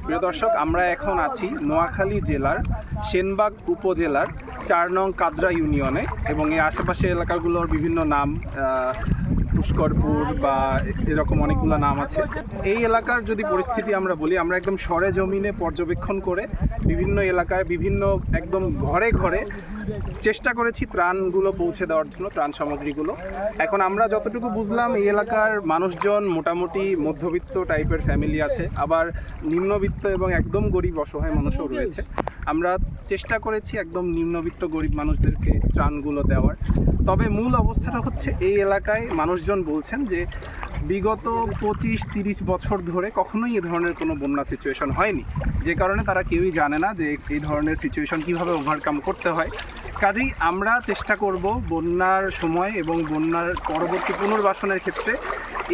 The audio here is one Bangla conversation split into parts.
প্রিয় দর্শক, আমরা এখন আছি নোয়াখালী জেলার সেনবাগ উপজেলার ৪ নং কাদরা ইউনিয়নে এবং এই আশেপাশে এলাকাগুলোর বিভিন্ন নাম, পুষ্করপুর বা এরকম অনেকগুলো নাম আছে। এই এলাকার যদি পরিস্থিতি আমরা বলি, আমরা একদম সরেজমিনে পর্যবেক্ষণ করে বিভিন্ন এলাকায় বিভিন্ন একদম ঘরে ঘরে চেষ্টা করেছি ত্রাণগুলো পৌঁছে দেওয়ার জন্য, ত্রাণ সামগ্রীগুলো। এখন আমরা যতটুকু বুঝলাম, এই এলাকার মানুষজন মোটামুটি মধ্যবিত্ত টাইপের ফ্যামিলি আছে, আবার নিম্নবিত্ত এবং একদম গরিব অসহায় মানুষও রয়েছে। আমরা চেষ্টা করেছি একদম নিম্নবিত্ত গরিব মানুষদেরকে ত্রাণগুলো দেওয়ার। তবে মূল অবস্থাটা হচ্ছে, এই এলাকায় মানুষজন বলছেন যে বিগত 25-30 বছর ধরে কখনোই এ ধরনের কোনো বন্যা সিচুয়েশন হয়নি, যে কারণে তারা কেউই জানে না যে এই ধরনের সিচুয়েশন কীভাবে ওভারকাম করতে হয়। কাজেই আমরা চেষ্টা করব বন্যার সময় এবং বন্যার পরবর্তী পুনর্বাসনের ক্ষেত্রে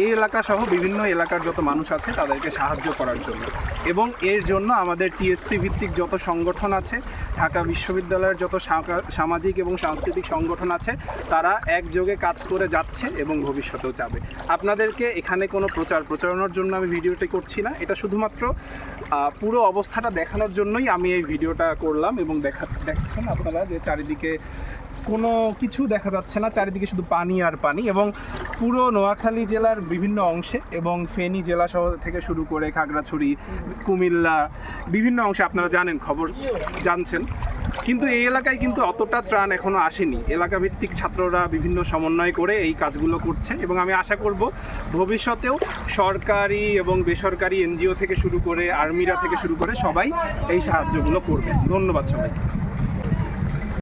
এই এলাকা সহ বিভিন্ন এলাকার যত মানুষ আছে তাদেরকে সাহায্য করার জন্য। এবং এর জন্য আমাদের টিএসসি ভিত্তিক যত সংগঠন আছে, ঢাকা বিশ্ববিদ্যালয়ের যত সামাজিক এবং সাংস্কৃতিক সংগঠন আছে, তারা একযোগে কাজ করে যাচ্ছে এবং ভবিষ্যতেও যাবে। আপনাদেরকে এখানে কোনো প্রচারণার জন্য আমি ভিডিওটি করছি না, এটা শুধুমাত্র পুরো অবস্থাটা দেখানোর জন্যই আমি এই ভিডিওটা করলাম। এবং দেখছেন আপনারা যে চারিদিকে কোনো কিছু দেখা যাচ্ছে না, চারিদিকে শুধু পানি আর পানি। এবং পুরো নোয়াখালী জেলার বিভিন্ন অংশে এবং ফেনী জেলা শহর থেকে শুরু করে খাগড়াছড়ি, কুমিল্লা, বিভিন্ন অংশে আপনারা জানেন, খবর জানছেন, কিন্তু এই এলাকায় কিন্তু অতটা ত্রাণ এখনও আসেনি। এলাকাভিত্তিক ছাত্ররা বিভিন্ন সমন্বয় করে এই কাজগুলো করছে এবং আমি আশা করব ভবিষ্যতেও সরকারি এবং বেসরকারি এনজিও থেকে শুরু করে আর্মিরা থেকে শুরু করে সবাই এই সাহায্যগুলো করবে। ধন্যবাদ সবাইকে।